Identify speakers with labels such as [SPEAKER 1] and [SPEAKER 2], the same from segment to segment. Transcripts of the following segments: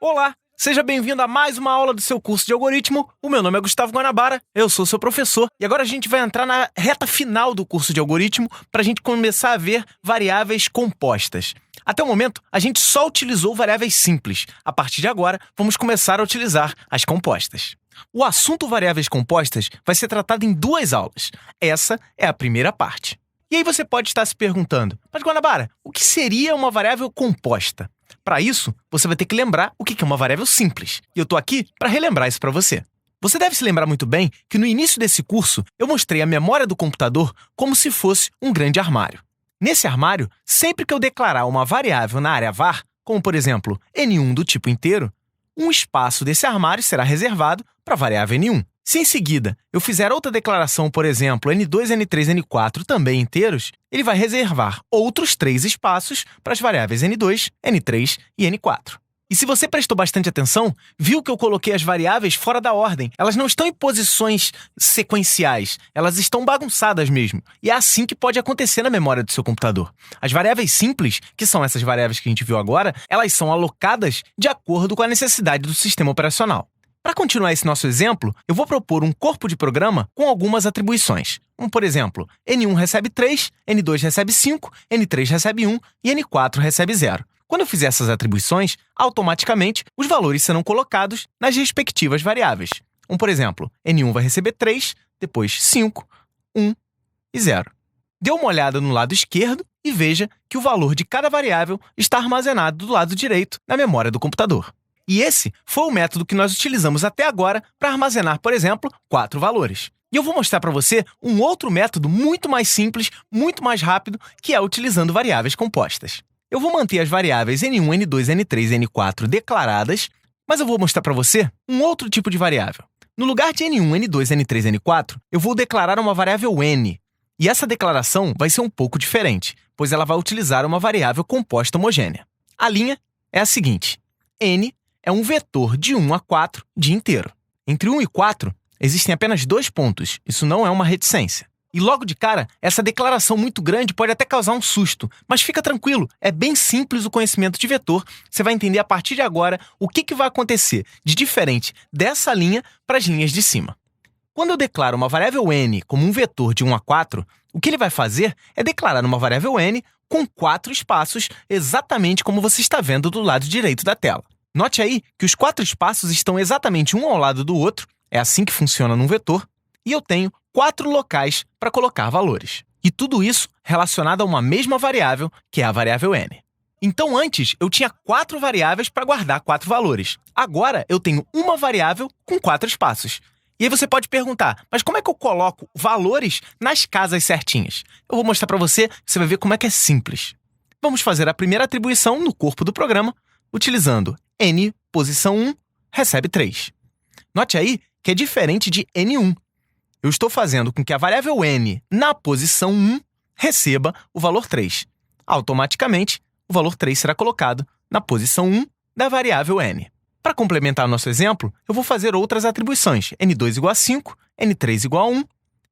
[SPEAKER 1] Olá, seja bem-vindo a mais uma aula do seu curso de algoritmo. O meu nome é Gustavo Guanabara, eu sou seu professor e agora a gente vai entrar na reta final do curso de algoritmo para a gente começar a ver variáveis compostas. Até o momento, a gente só utilizou variáveis simples. A partir de agora, vamos começar a utilizar as compostas. O assunto variáveis compostas vai ser tratado em 2 aulas. Essa é a primeira parte. E aí você pode estar se perguntando, mas Guanabara, o que seria uma variável composta? Para isso, você vai ter que lembrar o que é uma variável simples. E eu estou aqui para relembrar isso para você. Você deve se lembrar muito bem que no início desse curso, eu mostrei a memória do computador como se fosse um grande armário. Nesse armário, sempre que eu declarar uma variável na área var, como por exemplo, n1 do tipo inteiro, um espaço desse armário será reservado para a variável n1. Se em seguida eu fizer outra declaração, por exemplo, n2, n3, n4 também inteiros, ele vai reservar outros 3 espaços para as variáveis n2, n3 e n4. E se você prestou bastante atenção, viu que eu coloquei as variáveis fora da ordem. Elas não estão em posições sequenciais, elas estão bagunçadas mesmo. E é assim que pode acontecer na memória do seu computador. As variáveis simples, que são essas variáveis que a gente viu agora, elas são alocadas de acordo com a necessidade do sistema operacional. Para continuar esse nosso exemplo, eu vou propor um corpo de programa com algumas atribuições. Por exemplo, n1 recebe 3, n2 recebe 5, n3 recebe 1 e n4 recebe 0. Quando eu fizer essas atribuições, automaticamente os valores serão colocados nas respectivas variáveis. Por exemplo, n1 vai receber 3, depois 5, 1 e 0. Dê uma olhada no lado esquerdo e veja que o valor de cada variável está armazenado do lado direito na memória do computador. E esse foi o método que nós utilizamos até agora para armazenar, por exemplo, 4 valores. E eu vou mostrar para você um outro método muito mais simples, muito mais rápido, que é utilizando variáveis compostas. Eu vou manter as variáveis n1, n2, n3 e n4 declaradas, mas eu vou mostrar para você um outro tipo de variável. No lugar de n1, n2, n3 e n4, eu vou declarar uma variável n. E essa declaração vai ser um pouco diferente, pois ela vai utilizar uma variável composta homogênea. A linha é a seguinte: n é um vetor de 1 a 4 de inteiro. Entre 1 e 4, existem apenas 2 pontos. Isso não é uma reticência. E logo de cara, essa declaração muito grande pode até causar um susto. Mas fica tranquilo, é bem simples o conhecimento de vetor. Você vai entender a partir de agora o que vai acontecer de diferente dessa linha para as linhas de cima. Quando eu declaro uma variável n como um vetor de 1 a 4, o que ele vai fazer é declarar uma variável n com 4 espaços, exatamente como você está vendo do lado direito da tela. Note aí que os 4 espaços estão exatamente um ao lado do outro, é assim que funciona num vetor, e eu tenho 4 locais para colocar valores. E tudo isso relacionado a uma mesma variável, que é a variável n. Então antes, eu tinha 4 variáveis para guardar 4 valores. Agora, eu tenho uma variável com 4 espaços. E aí você pode perguntar, mas como é que eu coloco valores nas casas certinhas? Eu vou mostrar para você, você vai ver como é que é simples. Vamos fazer a primeira atribuição no corpo do programa, utilizando n, posição 1, recebe 3. Note aí que é diferente de n1. Eu estou fazendo com que a variável n na posição 1 receba o valor 3. Automaticamente, o valor 3 será colocado na posição 1 da variável n. Para complementar o nosso exemplo, eu vou fazer outras atribuições, n2 igual a 5, n3 igual a 1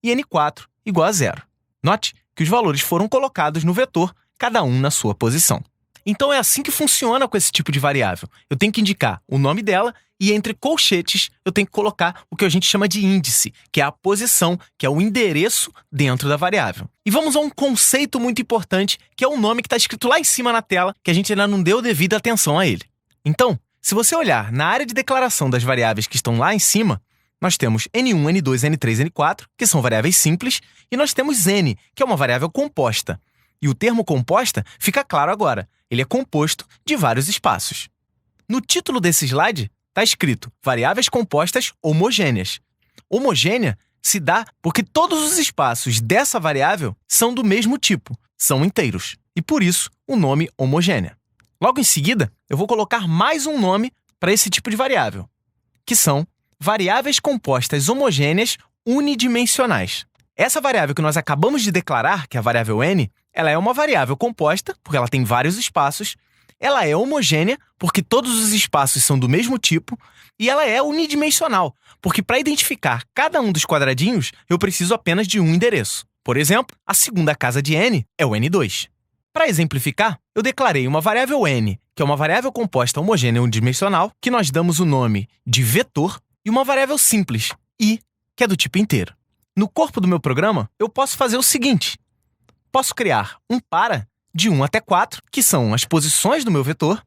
[SPEAKER 1] e n4 igual a 0. Note que os valores foram colocados no vetor, cada um na sua posição. Então é assim que funciona com esse tipo de variável. Eu tenho que indicar o nome dela e entre colchetes eu tenho que colocar o que a gente chama de índice, que é a posição, que é o endereço dentro da variável. E vamos a um conceito muito importante, que é o nome que está escrito lá em cima na tela, que a gente ainda não deu devida atenção a ele. Então, se você olhar na área de declaração das variáveis que estão lá em cima, nós temos n1, n2, n3, n4, que são variáveis simples, e nós temos n, que é uma variável composta. E o termo composta fica claro agora. Ele é composto de vários espaços. No título desse slide está escrito variáveis compostas homogêneas. Homogênea se dá porque todos os espaços dessa variável são do mesmo tipo, são inteiros. E por isso o nome homogênea. Logo em seguida, eu vou colocar mais um nome para esse tipo de variável, que são variáveis compostas homogêneas unidimensionais. Essa variável que nós acabamos de declarar, que é a variável n, ela é uma variável composta, porque ela tem vários espaços, ela é homogênea, porque todos os espaços são do mesmo tipo, e ela é unidimensional, porque para identificar cada um dos quadradinhos, eu preciso apenas de um endereço. Por exemplo, a segunda casa de n é o n2. Para exemplificar, eu declarei uma variável n, que é uma variável composta homogênea unidimensional, que nós damos o nome de vetor, e uma variável simples, i, que é do tipo inteiro. No corpo do meu programa, eu posso fazer o seguinte. Posso criar um para de 1 até 4, que são as posições do meu vetor,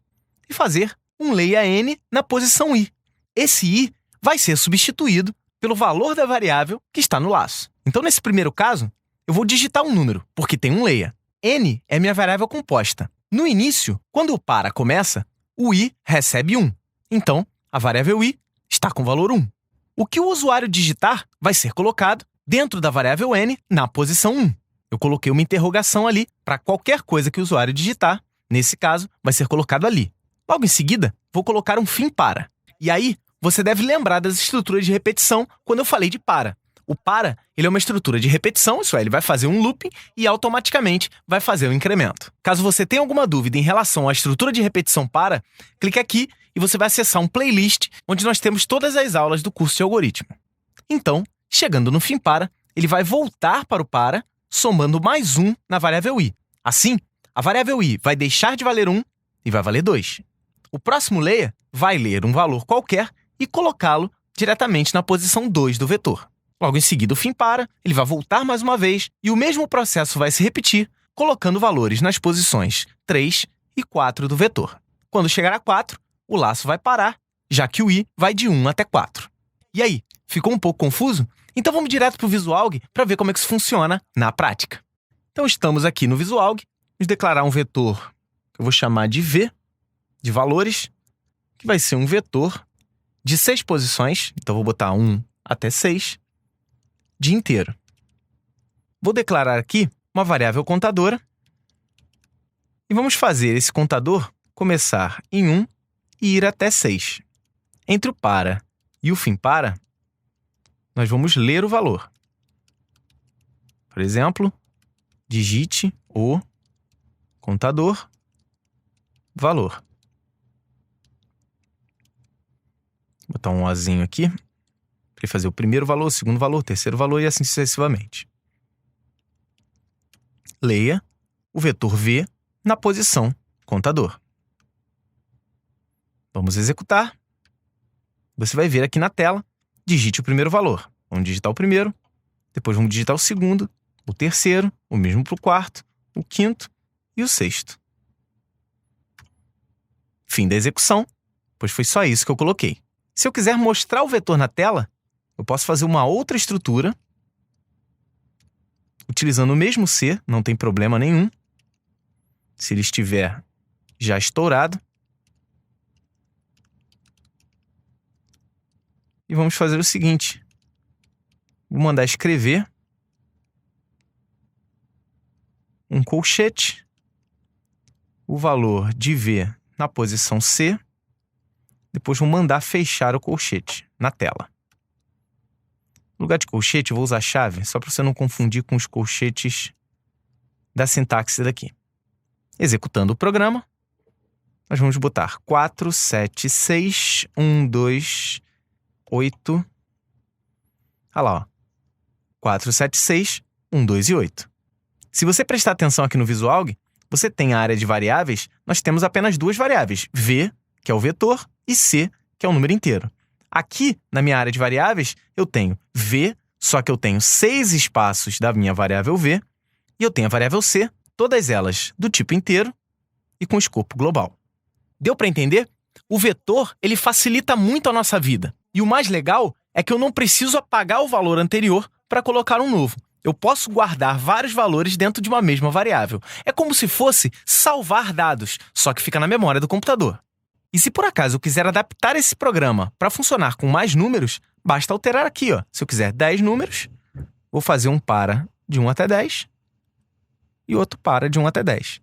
[SPEAKER 1] e fazer um leia n na posição i. Esse i vai ser substituído pelo valor da variável que está no laço. Então, nesse primeiro caso, eu vou digitar um número, porque tem um leia. N é minha variável composta. No início, quando o para começa, o i recebe 1. Então, a variável i está com valor 1. O que o usuário digitar vai ser colocado dentro da variável n na posição 1. Eu coloquei uma interrogação ali para qualquer coisa que o usuário digitar. Nesse caso, vai ser colocado ali. Logo em seguida, vou colocar um fim para. E aí, você deve lembrar das estruturas de repetição quando eu falei de para. O para, ele é uma estrutura de repetição, isso é, ele vai fazer um looping e automaticamente vai fazer um incremento. Caso você tenha alguma dúvida em relação à estrutura de repetição para, clique aqui e você vai acessar um playlist onde nós temos todas as aulas do curso de algoritmo. Então, chegando no fim para, ele vai voltar para o para, somando mais 1 na variável i. Assim, a variável i vai deixar de valer 1 e vai valer 2. O próximo layer vai ler um valor qualquer e colocá-lo diretamente na posição 2 do vetor. Logo em seguida, o fim para, ele vai voltar mais uma vez e o mesmo processo vai se repetir, colocando valores nas posições 3 e 4 do vetor. Quando chegar a 4, o laço vai parar, já que o i vai de 1 até 4. E aí, ficou um pouco confuso? Então vamos direto para o Visualg para ver como é que isso funciona na prática. Então estamos aqui no Visualg, vamos declarar um vetor que eu vou chamar de v, de valores, que vai ser um vetor de 6 posições, então vou botar 1 até 6, de inteiro. Vou declarar aqui uma variável contadora e vamos fazer esse contador começar em 1 e ir até 6. Entre o para e o fim para, nós vamos ler o valor. Por exemplo, digite o contador valor. Vou botar um ozinho aqui, para ele fazer o primeiro valor, o segundo valor, o terceiro valor e assim sucessivamente. Leia o vetor v na posição contador. Vamos executar. Você vai ver aqui na tela, digite o primeiro valor. Vamos digitar o primeiro, depois vamos digitar o segundo, o terceiro, o mesmo para o quarto, o quinto e o sexto. Fim da execução, pois foi só isso que eu coloquei. Se eu quiser mostrar o vetor na tela, eu posso fazer uma outra estrutura, utilizando o mesmo C, não tem problema nenhum. Se ele estiver já estourado. E vamos fazer o seguinte. Vou mandar escrever um colchete, o valor de V na posição C, depois vou mandar fechar o colchete na tela. No lugar de colchete, eu vou usar a chave, só para você não confundir com os colchetes da sintaxe daqui. Executando o programa, nós vamos botar 4, 7, 6, 1, 2, 8. Olha lá, ó. 4, 7, 6, 1, 2 e 8. Se você prestar atenção aqui no Visualg, você tem a área de variáveis, nós temos apenas duas variáveis, v, que é o vetor, e c, que é o número inteiro. Aqui, na minha área de variáveis, eu tenho v, só que eu tenho 6 espaços da minha variável v, e eu tenho a variável c, todas elas do tipo inteiro e com escopo global. Deu para entender? O vetor, ele facilita muito a nossa vida. E o mais legal é que eu não preciso apagar o valor anterior para colocar um novo. Eu posso guardar vários valores dentro de uma mesma variável. É como se fosse salvar dados, só que fica na memória do computador. E se por acaso eu quiser adaptar esse programa para funcionar com mais números, basta alterar aqui, ó. Se eu quiser 10 números, vou fazer um para de 1 até 10 e outro para de 1 até 10.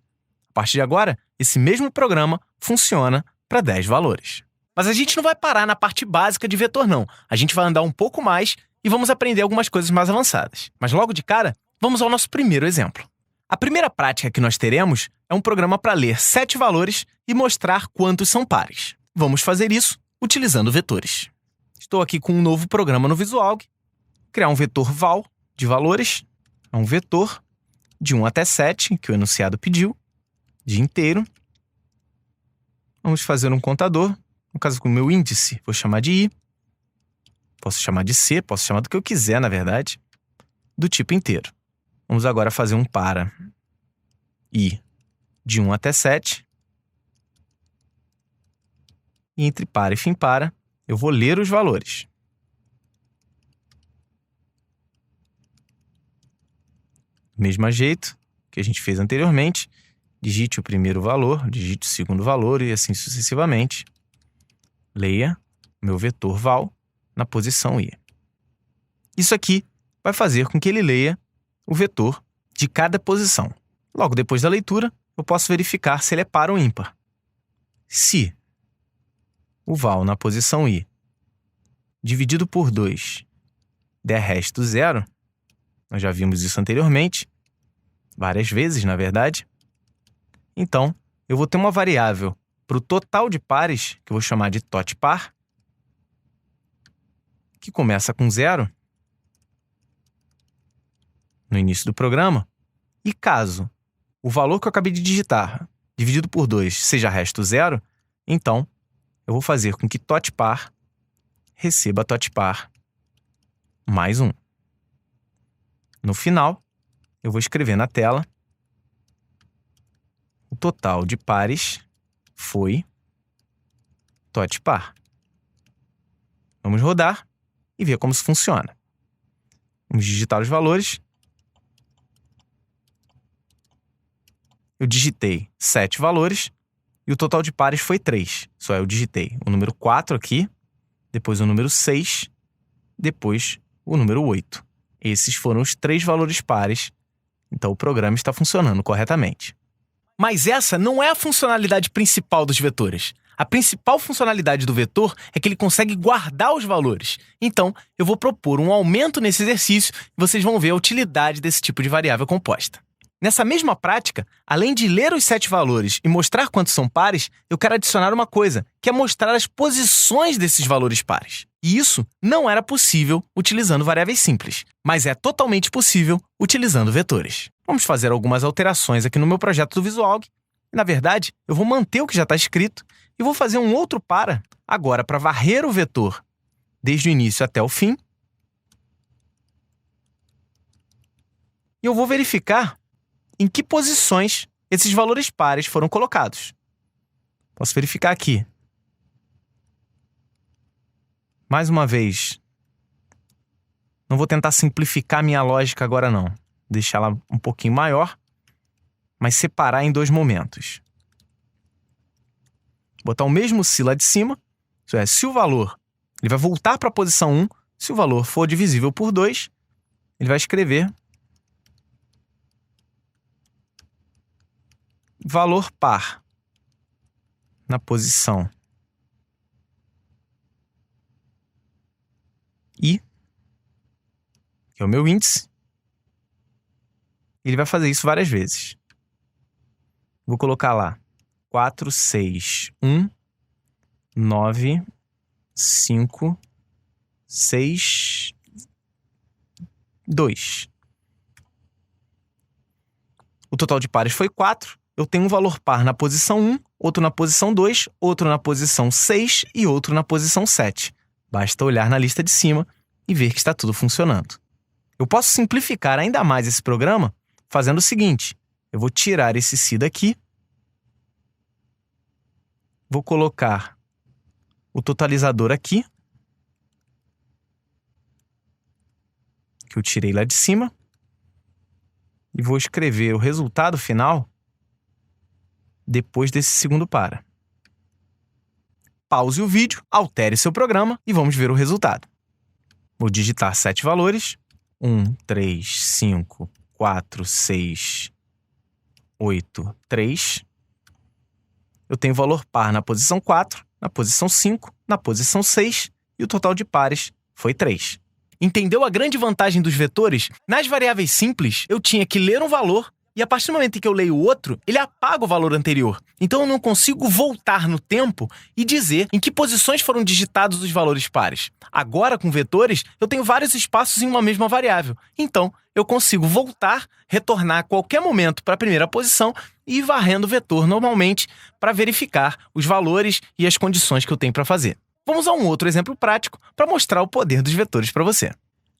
[SPEAKER 1] A partir de agora, esse mesmo programa funciona para 10 valores. Mas a gente não vai parar na parte básica de vetor, não. A gente vai andar um pouco mais e vamos aprender algumas coisas mais avançadas. Mas logo de cara, vamos ao nosso primeiro exemplo. A primeira prática que nós teremos é um programa para ler 7 valores e mostrar quantos são pares. Vamos fazer isso utilizando vetores. Estou aqui com um novo programa no Visualg. Criar um vetor val de valores. É um vetor de 1 até 7, que o enunciado pediu. de inteiro. Vamos fazer um contador. No caso, com o meu índice, vou chamar de I. Posso chamar de C, posso chamar do que eu quiser, na verdade, do tipo inteiro. Vamos agora fazer um para I de 1 até 7. E entre para e fim para, eu vou ler os valores. Do mesmo jeito que a gente fez anteriormente, digite o primeiro valor, digite o segundo valor e assim sucessivamente. Leia meu vetor val na posição I. Isso aqui vai fazer com que ele leia o vetor de cada posição. Logo depois da leitura, eu posso verificar se ele é par ou ímpar. Se o val na posição I dividido por 2 der resto 0, nós já vimos isso anteriormente, várias vezes, na verdade, então eu vou ter uma variável para o total de pares, que eu vou chamar de totpar, que começa com 0 no início do programa, e caso o valor que eu acabei de digitar dividido por 2 seja resto 0, então eu vou fazer com que totpar receba totpar mais 1. No final, eu vou escrever na tela o total de pares foi totpar. Vamos rodar e ver como isso funciona. Vamos digitar os valores. Eu digitei 7 valores e o total de pares foi 3. Só eu digitei o número 4 aqui, depois o número 6, depois o número 8. Esses foram os 3 valores pares, então o programa está funcionando corretamente. Mas essa não é a funcionalidade principal dos vetores. A principal funcionalidade do vetor é que ele consegue guardar os valores. Então, eu vou propor um aumento nesse exercício e vocês vão ver a utilidade desse tipo de variável composta. Nessa mesma prática, além de ler os 7 valores e mostrar quantos são pares, eu quero adicionar uma coisa, que é mostrar as posições desses valores pares. E isso não era possível utilizando variáveis simples, mas é totalmente possível utilizando vetores. Vamos fazer algumas alterações aqui no meu projeto do Visualg. Na verdade, eu vou manter o que já está escrito e vou fazer um outro para, agora para varrer o vetor desde o início até o fim. E eu vou verificar em que posições esses valores pares foram colocados. Posso verificar aqui. Mais uma vez, não vou tentar simplificar minha lógica agora não. Deixar ela um pouquinho maior, mas separar em 2 momentos. Botar o mesmo si lá de cima, isso é, se o valor ele vai voltar para a posição 1, se o valor for divisível por 2, ele vai escrever valor par na posição I, que é o meu índice. Ele vai fazer isso várias vezes. Vou colocar lá 4, 6, 1, 9, 5, 6, 2. O total de pares foi 4. Eu tenho um valor par na posição 1, outro na posição 2, outro na posição 6 e outro na posição 7. Basta olhar na lista de cima e ver que está tudo funcionando. Eu posso simplificar ainda mais esse programa fazendo o seguinte. Eu vou tirar esse si daqui. Vou colocar o totalizador aqui, que eu tirei lá de cima. E vou escrever o resultado final depois desse segundo para. Pause o vídeo, altere seu programa e vamos ver o resultado. Vou digitar 7 valores. 1, 3, 5, 4, 6, 8, 3. Eu tenho valor par na posição 4, na posição 5, na posição 6 e o total de pares foi 3. Entendeu a grande vantagem dos vetores? Nas variáveis simples, eu tinha que ler um valor E a partir do momento em que eu leio o outro, ele apaga o valor anterior. Então eu não consigo voltar no tempo e dizer em que posições foram digitados os valores pares. Agora, com vetores, eu tenho vários espaços em uma mesma variável. Então, eu consigo voltar, retornar a qualquer momento para a primeira posição e ir varrendo o vetor normalmente para verificar os valores e as condições que eu tenho para fazer. Vamos a um outro exemplo prático para mostrar o poder dos vetores para você.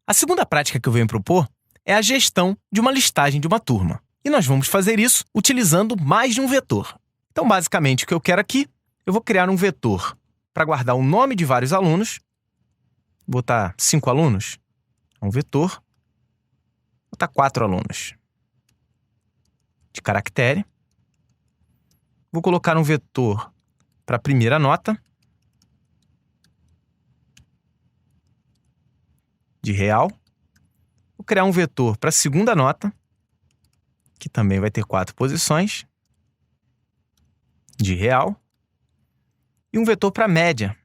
[SPEAKER 1] A segunda prática que eu venho propor é a gestão de uma listagem de uma turma. E nós vamos fazer isso utilizando mais de um vetor. Então, basicamente, o que eu quero aqui, eu vou criar um vetor para guardar o nome de vários alunos. Vou botar 5 alunos. Um vetor. Vou botar 4 alunos. De caractere. Vou colocar um vetor para a primeira nota. De real. Vou criar um vetor para a segunda nota, que também vai ter 4 posições, de real, e um vetor para a média,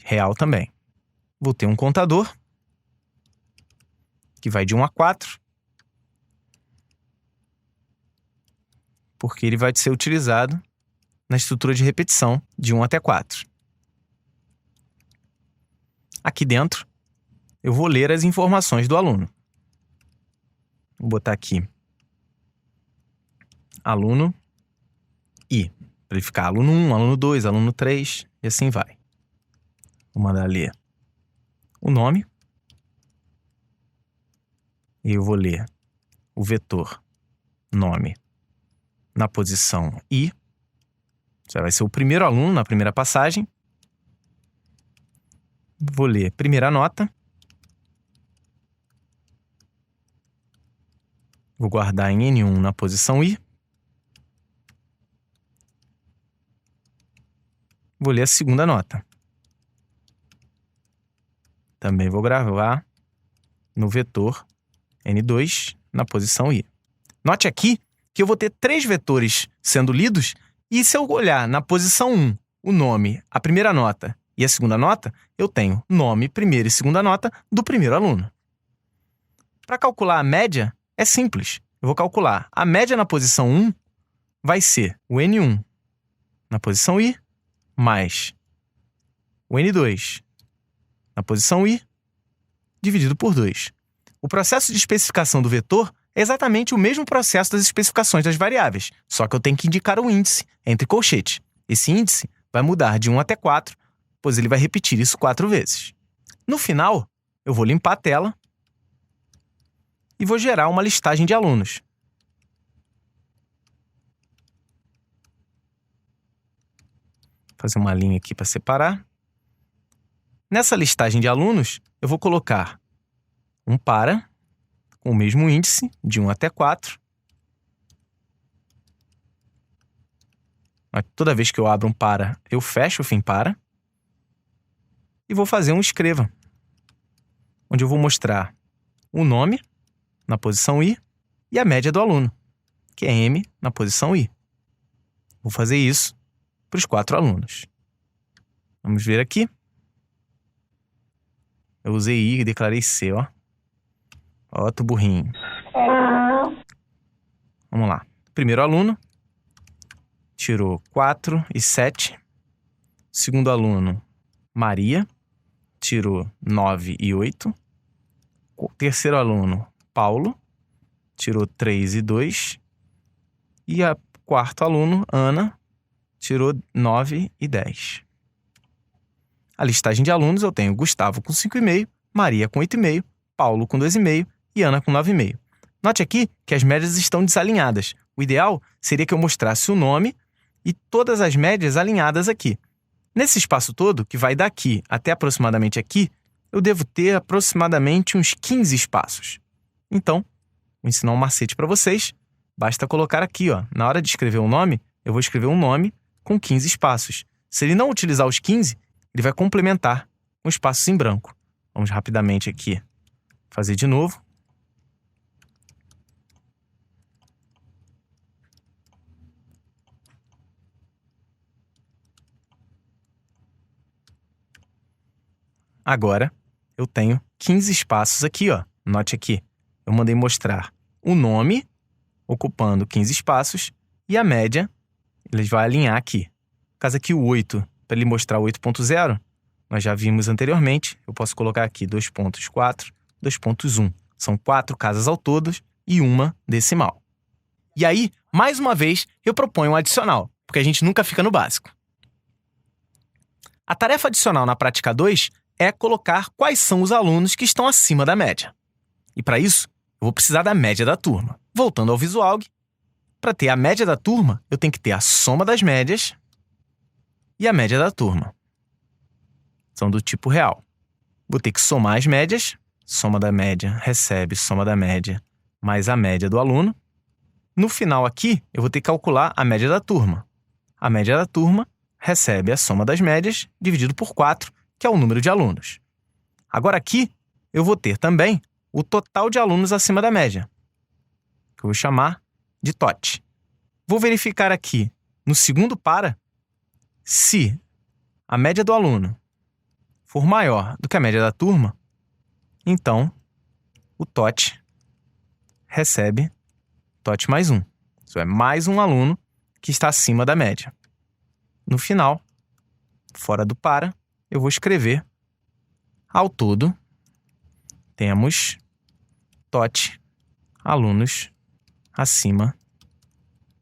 [SPEAKER 1] real também. Vou ter um contador, que vai de 1 a 4, porque ele vai ser utilizado na estrutura de repetição de 1 até 4. Aqui dentro, eu vou ler as informações do aluno. Vou botar aqui aluno I, para ele ficar aluno 1, aluno 2, aluno 3, e assim vai. Vou mandar ler o nome. E eu vou ler o vetor nome na posição I. Já vai ser o primeiro aluno na primeira passagem. Vou ler primeira nota. Vou guardar em N1 na posição I. Vou ler a segunda nota. Também vou gravar no vetor N2 na posição I. Note aqui que eu vou ter 3 vetores sendo lidos e se eu olhar na posição 1, o nome, a primeira nota e a segunda nota, eu tenho nome, primeira e segunda nota do primeiro aluno. Para calcular a média, é simples. Eu vou calcular a média na posição 1 vai ser o N1 na posição I mais o N2 na posição I dividido por 2. O processo de especificação do vetor é exatamente o mesmo processo das especificações das variáveis, só que eu tenho que indicar o índice entre colchetes. Esse índice vai mudar de 1 até 4, pois ele vai repetir isso 4 vezes. No final, eu vou limpar a tela e vou gerar uma listagem de alunos. Fazer uma linha aqui para separar. Nessa listagem de alunos, eu vou colocar um para, com o mesmo índice, de 1 até 4. Toda vez que eu abro um para, eu fecho o fim para. E vou fazer um escreva, onde eu vou mostrar o nome na posição I e a média do aluno, que é M na posição I. Vou fazer isso para os 4 alunos. Vamos ver aqui. Eu usei I e declarei C, ó. Ó, tô burrinho. Vamos lá. Primeiro aluno tirou 4 e 7. Segundo aluno, Maria, tirou 9 e 8. O terceiro aluno, Paulo, tirou 3 e 2. E o quarto aluno, Ana, tirou 9 e 10. A listagem de alunos eu tenho Gustavo com 5,5, Maria com 8,5, Paulo com 2,5 e Ana com 9,5. Note aqui que as médias estão desalinhadas. O ideal seria que eu mostrasse o nome e todas as médias alinhadas aqui. Nesse espaço todo, que vai daqui até aproximadamente aqui, eu devo ter aproximadamente uns 15 espaços. Então, vou ensinar um macete para vocês. Basta colocar aqui, ó, na hora de escrever um nome, eu vou escrever um nome com 15 espaços. Se ele não utilizar os 15, ele vai complementar com espaços em branco. Vamos rapidamente aqui fazer de novo. Agora, eu tenho 15 espaços aqui, ó, Note aqui, eu mandei mostrar o nome, ocupando 15 espaços, e a média, ele vai alinhar aqui. No caso aqui, o 8, para ele mostrar o 8.0, nós já vimos anteriormente, eu posso colocar aqui 2.4, 2.1. São 4 casas ao todo e uma decimal. E aí, mais uma vez, eu proponho um adicional, porque a gente nunca fica no básico. A tarefa adicional na prática 2 é colocar quais são os alunos que estão acima da média. E para isso, eu vou precisar da média da turma. Voltando ao Visualg, para ter a média da turma, eu tenho que ter a soma das médias e a média da turma. São do tipo real. Vou ter que somar as médias, soma da média recebe soma da média mais a média do aluno. No final aqui, eu vou ter que calcular a média da turma. A média da turma recebe a soma das médias dividido por 4, que é o número de alunos. Agora aqui, eu vou ter também o total de alunos acima da média, que eu vou chamar de TOT. Vou verificar aqui, no segundo para, se a média do aluno for maior do que a média da turma, então o TOT recebe TOT mais 1. Isso é mais um aluno que está acima da média. No final, fora do para, eu vou escrever ao todo, temos TOT alunos acima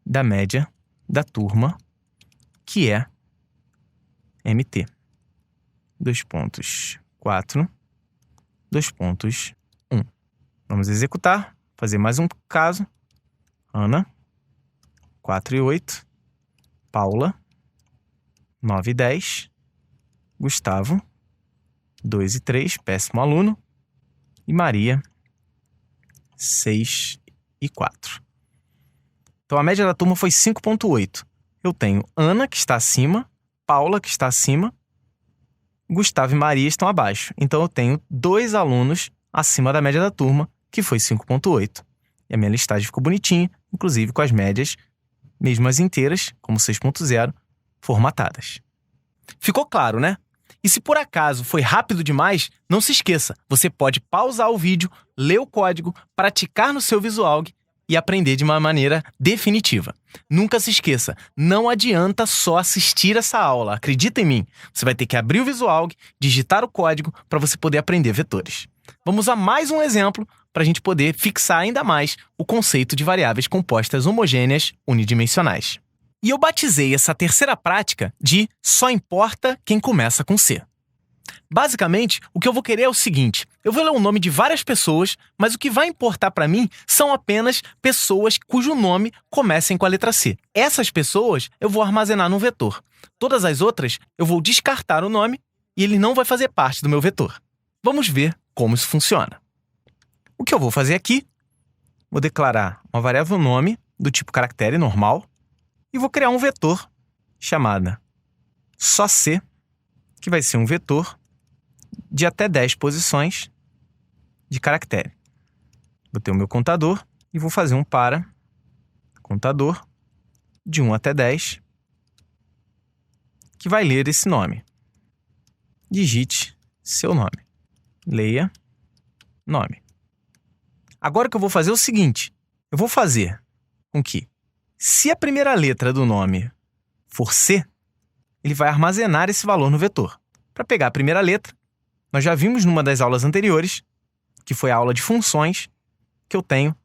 [SPEAKER 1] da média da turma, que é MT. 2.4, 2.1. Vamos executar, fazer mais um caso. Ana, 4 e 8. Paula, 9 e 10. Gustavo, 2 e 3, péssimo aluno. E Maria, 6 e 4. Então, a média da turma foi 5.8. Eu tenho Ana, que está acima, Paula, que está acima, Gustavo e Maria estão abaixo. Então, eu tenho 2 alunos acima da média da turma, que foi 5.8. E a minha listagem ficou bonitinha, inclusive com as médias, mesmo as inteiras, como 6.0, formatadas. Ficou claro, né? E se por acaso foi rápido demais, não se esqueça, você pode pausar o vídeo, ler o código, praticar no seu Visualg e aprender de uma maneira definitiva. Nunca se esqueça, não adianta só assistir essa aula, acredita em mim. Você vai ter que abrir o Visualg, digitar o código para você poder aprender vetores. Vamos a mais um exemplo para a gente poder fixar ainda mais o conceito de variáveis compostas homogêneas unidimensionais. E eu batizei essa terceira prática de só importa quem começa com C. Basicamente, o que eu vou querer é o seguinte: eu vou ler o nome de várias pessoas, mas o que vai importar para mim são apenas pessoas cujo nome comecem com a letra C. Essas pessoas eu vou armazenar num vetor. Todas as outras eu vou descartar o nome e ele não vai fazer parte do meu vetor. Vamos ver como isso funciona. O que eu vou fazer aqui? Vou declarar uma variável nome do tipo caractere normal e vou criar um vetor chamado só C, que vai ser um vetor de até 10 posições de caractere. Vou ter o meu contador e vou fazer um para contador de 1 até 10, que vai ler esse nome. Digite seu nome. Leia nome. Agora o que eu vou fazer é o seguinte: eu vou fazer com que, se a primeira letra do nome for C, ele vai armazenar esse valor no vetor. Para pegar a primeira letra, nós já vimos numa das aulas anteriores, que foi a aula de funções, que eu tenho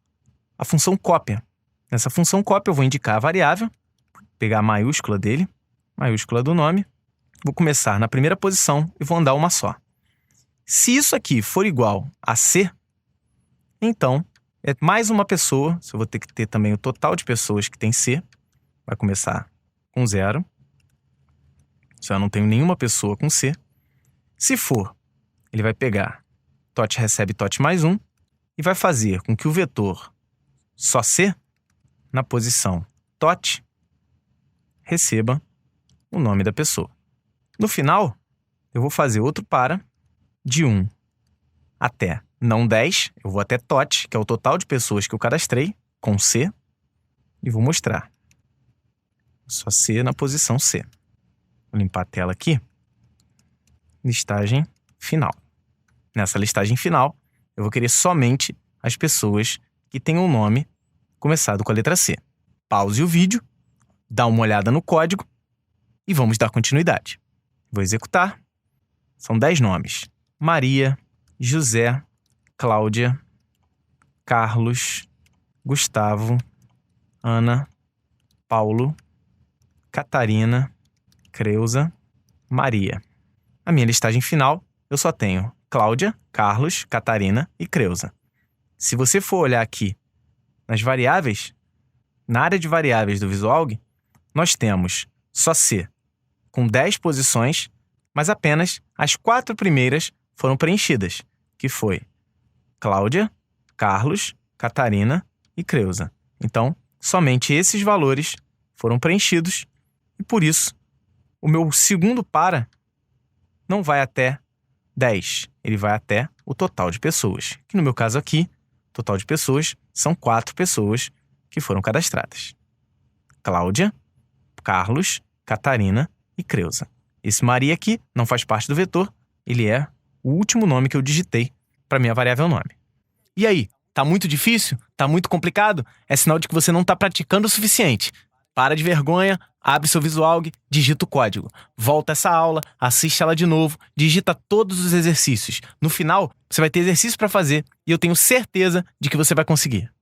[SPEAKER 1] a função cópia. Nessa função cópia eu vou indicar a variável, pegar a maiúscula dele, maiúscula do nome, vou começar na primeira posição e vou andar uma só. Se isso aqui for igual a C, então é mais uma pessoa, se eu vou ter que ter também o total de pessoas que tem C, vai começar com 0. Se eu não tenho nenhuma pessoa com C. Se for, ele vai pegar TOT recebe TOT mais 1 e vai fazer com que o vetor só C, na posição TOT, receba o nome da pessoa. No final, eu vou fazer outro para de 1 até não 10, eu vou até TOT, que é o total de pessoas que eu cadastrei, com C, e vou mostrar. Só C na posição C. Vou limpar a tela aqui. Listagem final. Nessa listagem final, eu vou querer somente as pessoas que tenham um nome começado com a letra C. Pause o vídeo, dá uma olhada no código e vamos dar continuidade. Vou executar. São 10 nomes. Maria, José, Cláudia, Carlos, Gustavo, Ana, Paulo, Catarina, Creuza, Maria. A minha listagem final, eu só tenho Cláudia, Carlos, Catarina e Creuza. Se você for olhar aqui nas variáveis, na área de variáveis do Visualg, nós temos só C com 10 posições, mas apenas as 4 primeiras foram preenchidas, que foi Cláudia, Carlos, Catarina e Creuza. Então, somente esses valores foram preenchidos e, por isso, o meu segundo para não vai até 10, ele vai até o total de pessoas, que no meu caso aqui, o total de pessoas são 4 pessoas que foram cadastradas. Cláudia, Carlos, Catarina e Creuza. Esse Maria aqui não faz parte do vetor, ele é o último nome que eu digitei para minha variável nome. E aí, tá muito difícil? Tá muito complicado? É sinal de que você não está praticando o suficiente. Para de vergonha, abre seu Visualg, digita o código. Volta essa aula, assiste ela de novo, digita todos os exercícios. No final, você vai ter exercício para fazer e eu tenho certeza de que você vai conseguir.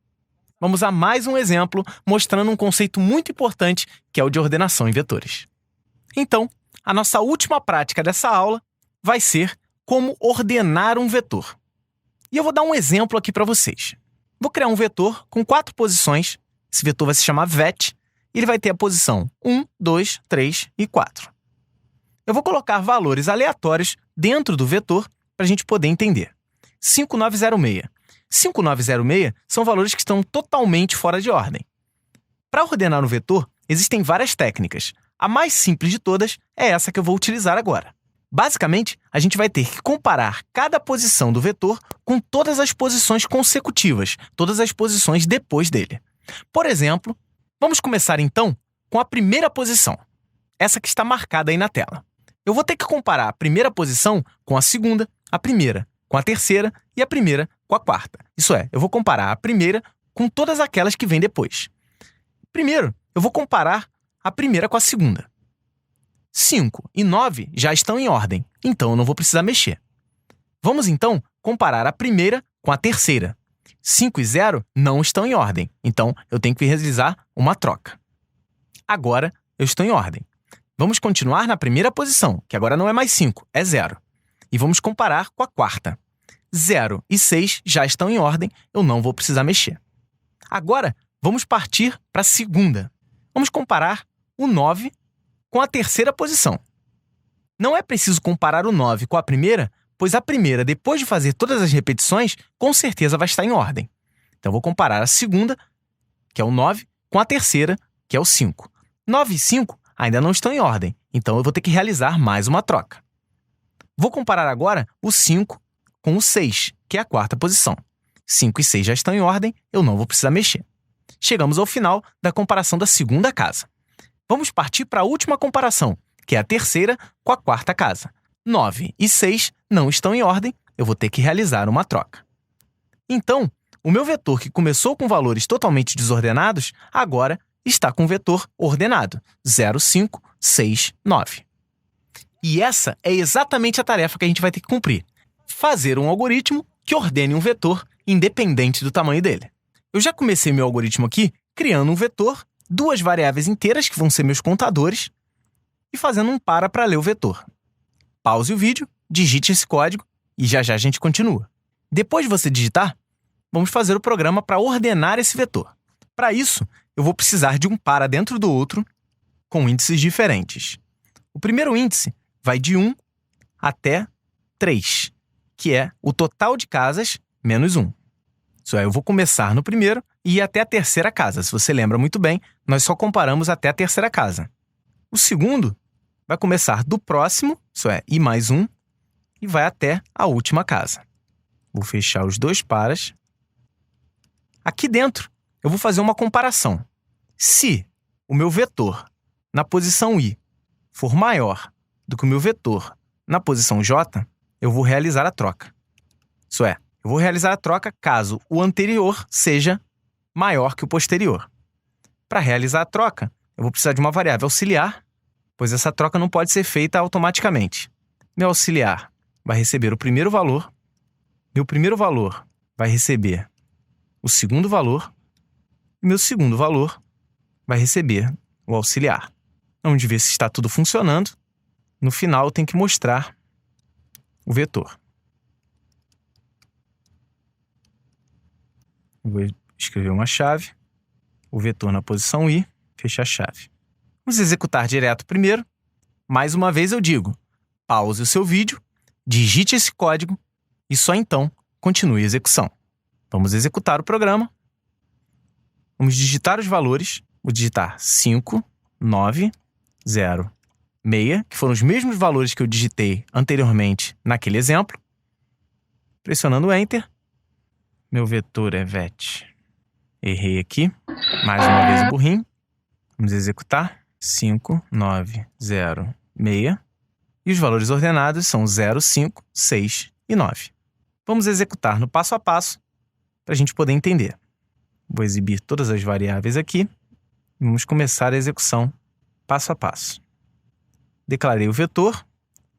[SPEAKER 1] Vamos a mais um exemplo mostrando um conceito muito importante que é o de ordenação em vetores. Então, a nossa última prática dessa aula vai ser como ordenar um vetor. E eu vou dar um exemplo aqui para vocês. Vou criar um vetor com 4 posições. Esse vetor vai se chamar vet. Ele vai ter a posição 1, 2, 3 e 4. Eu vou colocar valores aleatórios dentro do vetor para a gente poder entender. 5906. 5906 são valores que estão totalmente fora de ordem. Para ordenar um vetor, existem várias técnicas. A mais simples de todas é essa que eu vou utilizar agora. Basicamente, a gente vai ter que comparar cada posição do vetor com todas as posições consecutivas, todas as posições depois dele. Por exemplo, vamos começar então com a primeira posição, essa que está marcada aí na tela. Eu vou ter que comparar a primeira posição com a segunda, a primeira com a terceira e a primeira com a quarta. Isso é, eu vou comparar a primeira com todas aquelas que vêm depois. Primeiro, eu vou comparar a primeira com a segunda. 5 e 9 já estão em ordem, então eu não vou precisar mexer. Vamos então comparar a primeira com a terceira. 5 e 0 não estão em ordem, então eu tenho que realizar uma troca. Agora eu estou em ordem. Vamos continuar na primeira posição, que agora não é mais 5, é 0. E vamos comparar com a quarta. 0 e 6 já estão em ordem, eu não vou precisar mexer. Agora, vamos partir para a segunda. Vamos comparar o 9 com a terceira posição. Não é preciso comparar o 9 com a primeira, pois a primeira, depois de fazer todas as repetições, com certeza vai estar em ordem. Então, vou comparar a segunda, que é o 9, com a terceira, que é o 5. 9 e 5 ainda não estão em ordem, então eu vou ter que realizar mais uma troca. Vou comparar agora o 5 com o 6, que é a quarta posição. 5 e 6 já estão em ordem, eu não vou precisar mexer. Chegamos ao final da comparação da segunda casa. Vamos partir para a última comparação, que é a terceira com a quarta casa. 9 e 6 não estão em ordem, eu vou ter que realizar uma troca. Então, o meu vetor que começou com valores totalmente desordenados, agora está com o vetor ordenado, 0, 5, 6, 9. E essa é exatamente a tarefa que a gente vai ter que cumprir. Fazer um algoritmo que ordene um vetor independente do tamanho dele. Eu já comecei meu algoritmo aqui criando um vetor, 2 variáveis inteiras que vão ser meus contadores e fazendo um para ler o vetor. Pause o vídeo, digite esse código e já já a gente continua. Depois de você digitar, vamos fazer o programa para ordenar esse vetor. Para isso, eu vou precisar de um para dentro do outro com índices diferentes. O primeiro índice vai de 1 até 3, que é o total de casas menos 1. Isso é, eu vou começar no primeiro e ir até a terceira casa. Se você lembra muito bem, nós só comparamos até a terceira casa. O segundo vai começar do próximo, isso é, i mais 1, e vai até a última casa. Vou fechar os 2 paras. Aqui dentro, eu vou fazer uma comparação. Se o meu vetor na posição i for maior do que o meu vetor na posição j, eu vou realizar a troca. Isso é, Eu vou realizar a troca caso o anterior seja maior que o posterior. Para realizar a troca, eu vou precisar de uma variável auxiliar, pois essa troca não pode ser feita automaticamente. Meu auxiliar vai receber o primeiro valor, meu primeiro valor vai receber o segundo valor, e meu segundo valor vai receber o auxiliar. Vamos ver se está tudo funcionando. No final, eu tenho que mostrar o vetor. Vou escrever uma chave, o vetor na posição I, fechar a chave. Vamos executar direto primeiro. Mais uma vez eu digo, pause o seu vídeo, digite esse código e só então continue a execução. Vamos executar o programa. Vamos digitar os valores. Vou digitar 5, 9, 0, 6, que foram os mesmos valores que eu digitei anteriormente naquele exemplo. Pressionando Enter. Meu vetor é VET. Errei aqui. Mais uma vez o burrinho. Vamos executar. 5, 9, 0, 6. E os valores ordenados são 0, 5, 6 e 9. Vamos executar no passo a passo para a gente poder entender. Vou exibir todas as variáveis aqui. E vamos começar a execução passo a passo. Declarei o vetor,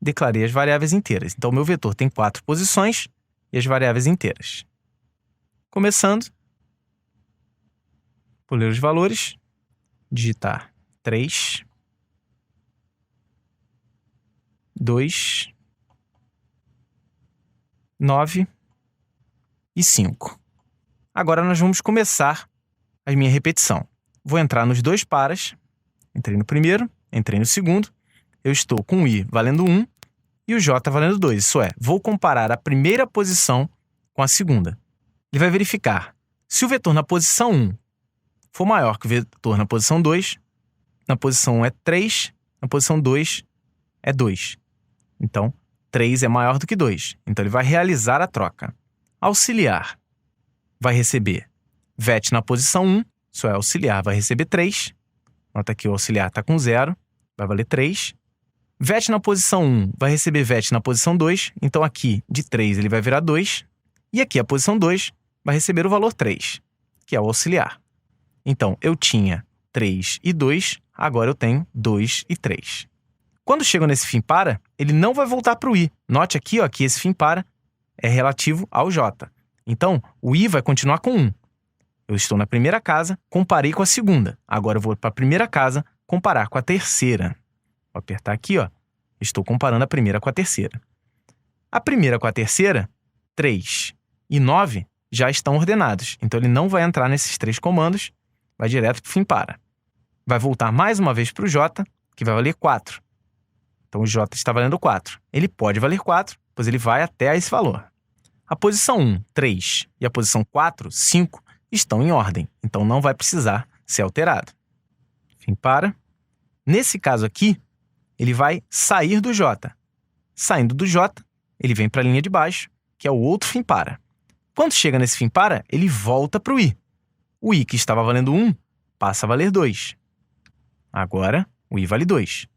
[SPEAKER 1] declarei as variáveis inteiras. Então, o meu vetor tem 4 posições e as variáveis inteiras. Começando, vou ler os valores, digitar 3, 2, 9 e 5. Agora nós vamos começar a minha repetição. Vou entrar nos dois paras. Entrei no primeiro, entrei no segundo. Eu estou com o I valendo 1 e o J valendo 2. Isso é, vou comparar a primeira posição com a segunda. Ele vai verificar se o vetor na posição 1 for maior que o vetor na posição 2, na posição 1 é 3, na posição 2 é 2. Então, 3 é maior do que 2. Então, ele vai realizar a troca. Auxiliar vai receber VET na posição 1, isso é, auxiliar vai receber 3. Nota que o auxiliar está com 0, vai valer 3. VET na posição 1 vai receber VET na posição 2, então aqui de 3 ele vai virar 2. E aqui a posição 2 vai receber o valor 3, que é o auxiliar. Então, eu tinha 3 e 2, agora eu tenho 2 e 3. Quando chego nesse fim para, ele não vai voltar para o I. Note aqui, ó, que esse fim para é relativo ao J. Então, o I vai continuar com 1. Eu estou na primeira casa, comparei com a segunda. Agora eu vou para a primeira casa, comparar com a terceira. Vou apertar aqui, ó. Estou comparando a primeira com a terceira. A primeira com a terceira, 3 e 9, já estão ordenados. Então, ele não vai entrar nesses 3 comandos, vai direto para o fim para. Vai voltar mais uma vez para o J, que vai valer 4. Então, o J está valendo 4. Ele pode valer 4, pois ele vai até esse valor. A posição 1, 3, e a posição 4, 5, estão em ordem. Então, não vai precisar ser alterado. Fim para. Nesse caso aqui, ele vai sair do J. Saindo do J, ele vem para a linha de baixo, que é o outro fim para. Quando chega nesse fim para, ele volta para o I. O I, que estava valendo 1, passa a valer 2. Agora, o I vale 2.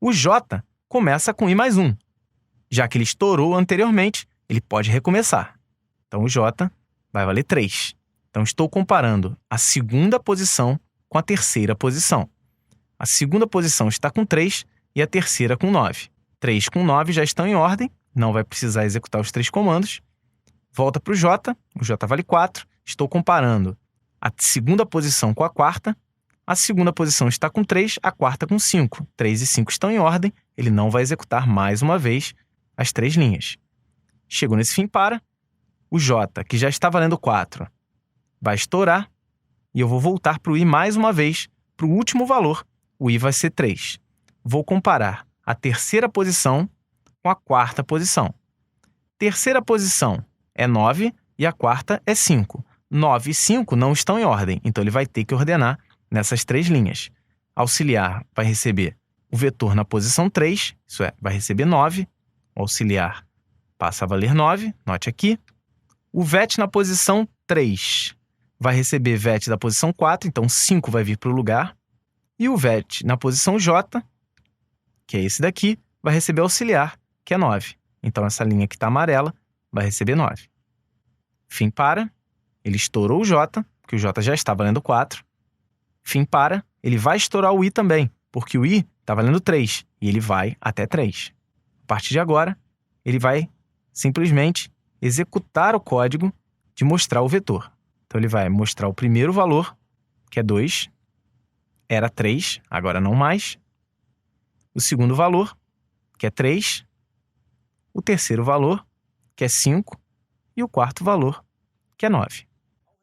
[SPEAKER 1] O J começa com I mais 1. Já que ele estourou anteriormente, ele pode recomeçar. Então, o J vai valer 3. Então, estou comparando a segunda posição com a terceira posição. A segunda posição está com 3 e a terceira com 9. 3 com 9 já estão em ordem, não vai precisar executar os 3 comandos. Volta para o J vale 4. Estou comparando a segunda posição com a quarta. A segunda posição está com 3, a quarta com 5. 3 e 5 estão em ordem, ele não vai executar mais uma vez as 3 linhas. Chegou nesse fim para, o J, que já está valendo 4, vai estourar e eu vou voltar para o I mais uma vez, para o último valor, o I vai ser 3. Vou comparar a terceira posição com a quarta posição. Terceira posição é 9 e a quarta é 5. 9 e 5 não estão em ordem, então ele vai ter que ordenar nessas 3 linhas. Auxiliar vai receber o vetor na posição 3, isso é, vai receber 9. O auxiliar passa a valer 9, note aqui. O VET na posição 3 vai receber VET da posição 4, então 5 vai vir para o lugar. E o VET na posição J, que é esse daqui, vai receber auxiliar, que é 9. Então, essa linha que está amarela vai receber 9. Fim para, ele estourou o J, porque o J já está valendo 4. Fim para, ele vai estourar o I também, porque o I está valendo 3, e ele vai até 3. A partir de agora, ele vai simplesmente executar o código de mostrar o vetor. Então, ele vai mostrar o primeiro valor, que é 2, era 3, agora não mais. O segundo valor, que é 3. O terceiro valor, que é 5. E o quarto valor, que é 9.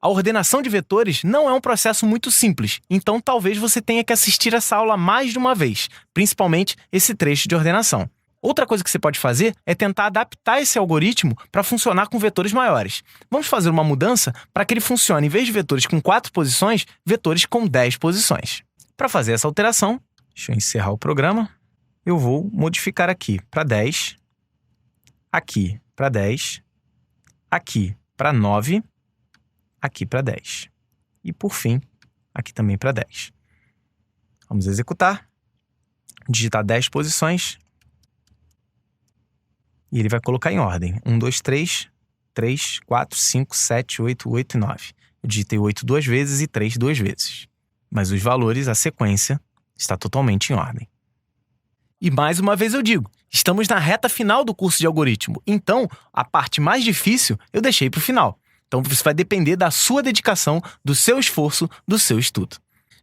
[SPEAKER 1] A ordenação de vetores não é um processo muito simples, então talvez você tenha que assistir essa aula mais de uma vez, principalmente esse trecho de ordenação. Outra coisa que você pode fazer é tentar adaptar esse algoritmo para funcionar com vetores maiores. Vamos fazer uma mudança para que ele funcione, em vez de vetores com 4 posições, vetores com 10 posições. Para fazer essa alteração, deixa eu encerrar o programa, eu vou modificar aqui para 10, aqui para 10, aqui para 9, aqui para 10. E, por fim, aqui também para 10. Vamos executar, digitar 10 posições, e ele vai colocar em ordem. 1, 2, 3, 3, 4, 5, 7, 8, 8 e 9. Eu digitei 8 duas vezes e 3 duas vezes. Mas os valores, a sequência, está totalmente em ordem. E mais uma vez eu digo, estamos na reta final do curso de algoritmo, então a parte mais difícil eu deixei para o final. Então isso vai depender da sua dedicação, do seu esforço, do seu estudo.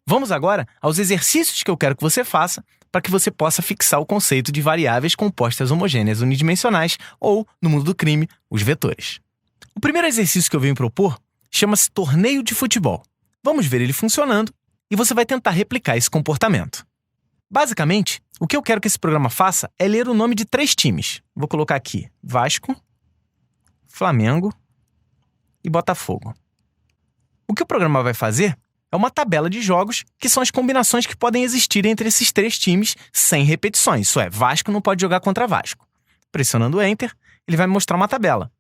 [SPEAKER 1] Vamos agora aos exercícios que eu quero que você faça para que você possa fixar o conceito de variáveis compostas homogêneas unidimensionais ou, no mundo do crime, os vetores. O primeiro exercício que eu venho propor chama-se torneio de futebol. Vamos ver ele funcionando e você vai tentar replicar esse comportamento. Basicamente, o que eu quero que esse programa faça é ler o nome de 3 times. Vou colocar aqui Vasco, Flamengo e Botafogo. O que o programa vai fazer é uma tabela de jogos que são as combinações que podem existir entre esses 3 times sem repetições. Isso é, Vasco não pode jogar contra Vasco. Pressionando Enter, ele vai me mostrar uma tabela.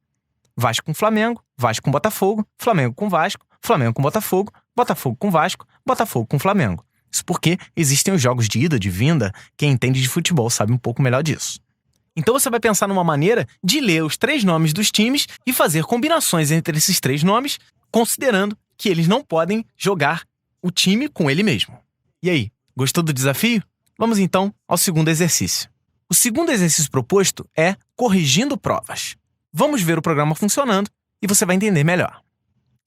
[SPEAKER 1] Vasco com Flamengo, Vasco com Botafogo, Flamengo com Vasco, Flamengo com Botafogo, Botafogo com Vasco, Botafogo com Flamengo. Isso porque existem os jogos de ida, de vinda, quem entende de futebol sabe um pouco melhor disso. Então você vai pensar numa maneira de ler os 3 nomes dos times e fazer combinações entre esses 3 nomes, considerando que eles não podem jogar o time com ele mesmo. E aí, gostou do desafio? Vamos então ao segundo exercício. O segundo exercício proposto é corrigindo provas. Vamos ver o programa funcionando e você vai entender melhor.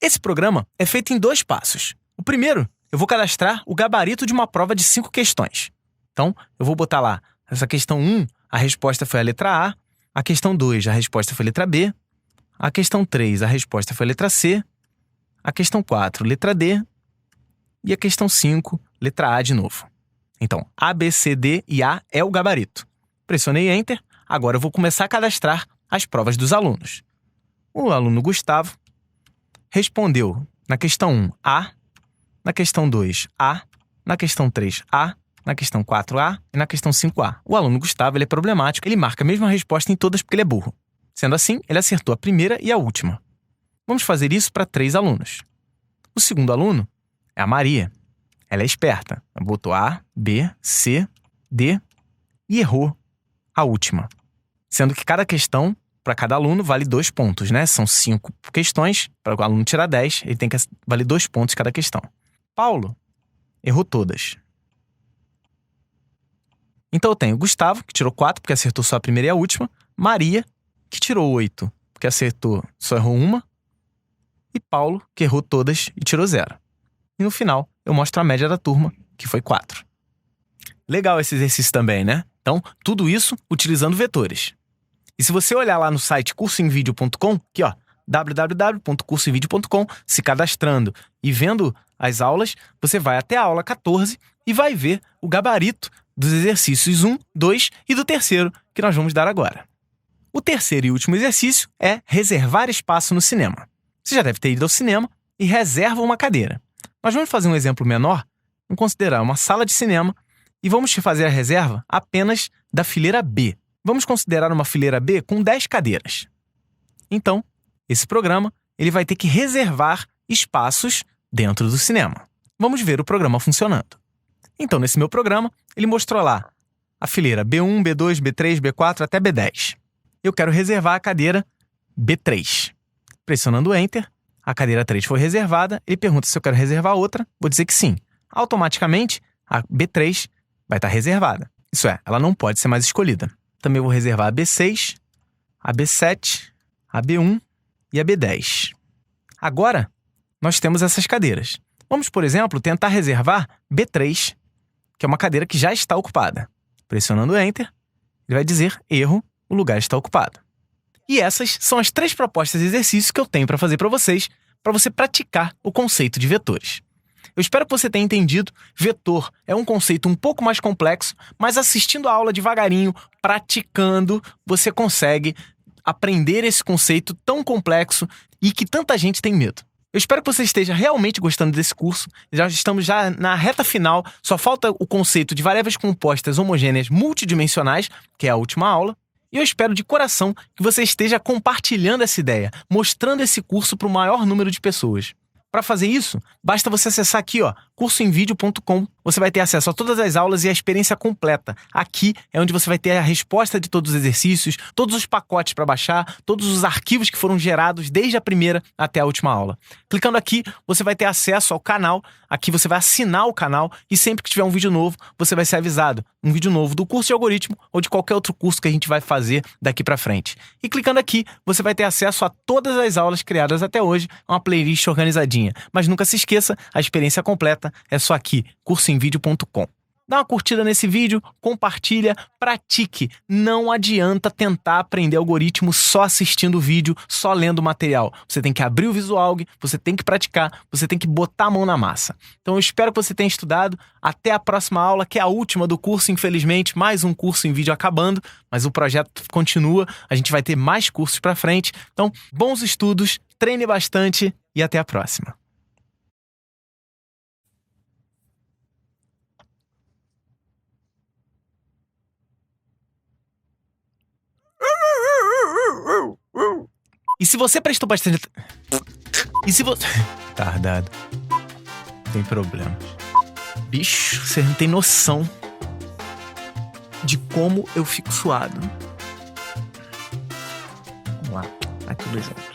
[SPEAKER 1] Esse programa é feito em 2 passos. O primeiro, eu vou cadastrar o gabarito de uma prova de 5 questões. Então, eu vou botar lá, essa questão 1, a resposta foi a letra A questão 2, a resposta foi a letra B, a questão 3, a resposta foi a letra C, a questão 4, letra D, e a questão 5, letra A de novo. Então, A, B, C, D e A é o gabarito. Pressionei Enter, agora eu vou começar a cadastrar as provas dos alunos. O aluno Gustavo respondeu na questão 1, A, na questão 2, A, na questão 3, A, na questão 4A e na questão 5A. O aluno Gustavo ele é problemático, ele marca a mesma resposta em todas porque ele é burro. Sendo assim, ele acertou a primeira e a última. Vamos fazer isso para 3 alunos. O segundo aluno é a Maria. Ela é esperta. Ela botou A, B, C, D e errou a última. Sendo que cada questão, para cada aluno, vale 2 pontos, né? São 5 questões. Para o aluno tirar 10, ele tem que valer 2 pontos cada questão. Paulo errou todas. Então eu tenho Gustavo, que tirou 4 porque acertou só a primeira e a última. Maria, que tirou 8 porque acertou, só errou uma. E Paulo, que errou todas e tirou 0. E no final, eu mostro a média da turma, que foi 4. Legal esse exercício também, né? Então, tudo isso utilizando vetores. E se você olhar lá no site cursoemvideo.com, aqui ó, www.cursoemvideo.com, se cadastrando e vendo as aulas, você vai até a aula 14 e vai ver o gabarito dos exercícios 1, 2 e do terceiro que nós vamos dar agora. O terceiro e último exercício é reservar espaço no cinema. Você já deve ter ido ao cinema e reserva uma cadeira. Nós vamos fazer um exemplo menor, vamos considerar uma sala de cinema e vamos fazer a reserva apenas da fileira B. Vamos considerar uma fileira B com 10 cadeiras. Então, esse programa ele vai ter que reservar espaços dentro do cinema. Vamos ver o programa funcionando. Então, nesse meu programa, ele mostrou lá a fileira B1, B2, B3, B4 até B10. Eu quero reservar a cadeira B3. Pressionando Enter, a cadeira 3 foi reservada, ele pergunta se eu quero reservar outra, vou dizer que sim. Automaticamente, a B3 vai estar reservada. Isso é, ela não pode ser mais escolhida. Também vou reservar a B6, a B7, a B1 e a B10. Agora, nós temos essas cadeiras. Vamos, por exemplo, tentar reservar B3, que é uma cadeira que já está ocupada. Pressionando Enter, ele vai dizer erro, o lugar está ocupado. E essas são as 3 propostas de exercícios que eu tenho para fazer para você praticar o conceito de vetores. Eu espero que você tenha entendido. Vetor é um conceito um pouco mais complexo, mas assistindo a aula devagarinho, praticando, você consegue aprender esse conceito tão complexo e que tanta gente tem medo. Eu espero que você esteja realmente gostando desse curso. Estamos na reta final, só falta o conceito de variáveis compostas homogêneas multidimensionais, que é a última aula. E eu espero de coração que você esteja compartilhando essa ideia, mostrando esse curso para o maior número de pessoas. Para fazer isso, basta você acessar aqui, cursoemvideo.com. Você vai ter acesso a todas as aulas e a experiência completa. Aqui é onde você vai ter a resposta de todos os exercícios, todos os pacotes para baixar, todos os arquivos que foram gerados desde a primeira até a última aula. Clicando aqui, você vai ter acesso ao canal. Aqui você vai assinar o canal e sempre que tiver um vídeo novo, você vai ser avisado. Um vídeo novo do curso de algoritmo ou de qualquer outro curso que a gente vai fazer daqui para frente. E clicando aqui, você vai ter acesso a todas as aulas criadas até hoje, uma playlist organizadinha. Mas nunca se esqueça, a experiência completa é só aqui, cursoemvideo.com. Dá uma curtida nesse vídeo, compartilha, pratique. Não adianta tentar aprender algoritmo só assistindo o vídeo, só lendo o material. Você tem que abrir o Visualg, você tem que praticar, você tem que botar a mão na massa. Então eu espero que você tenha estudado. Até a próxima aula, que é a última do curso, infelizmente. Mais um curso em vídeo acabando, mas o projeto continua. A gente vai ter mais cursos pra frente. Então, bons estudos, treine bastante e até a próxima. E se você prestou bastante... E se você... Tardado. Tem problemas. Bicho, você não tem noção de como eu fico suado. Vamos lá. Vai tudo junto.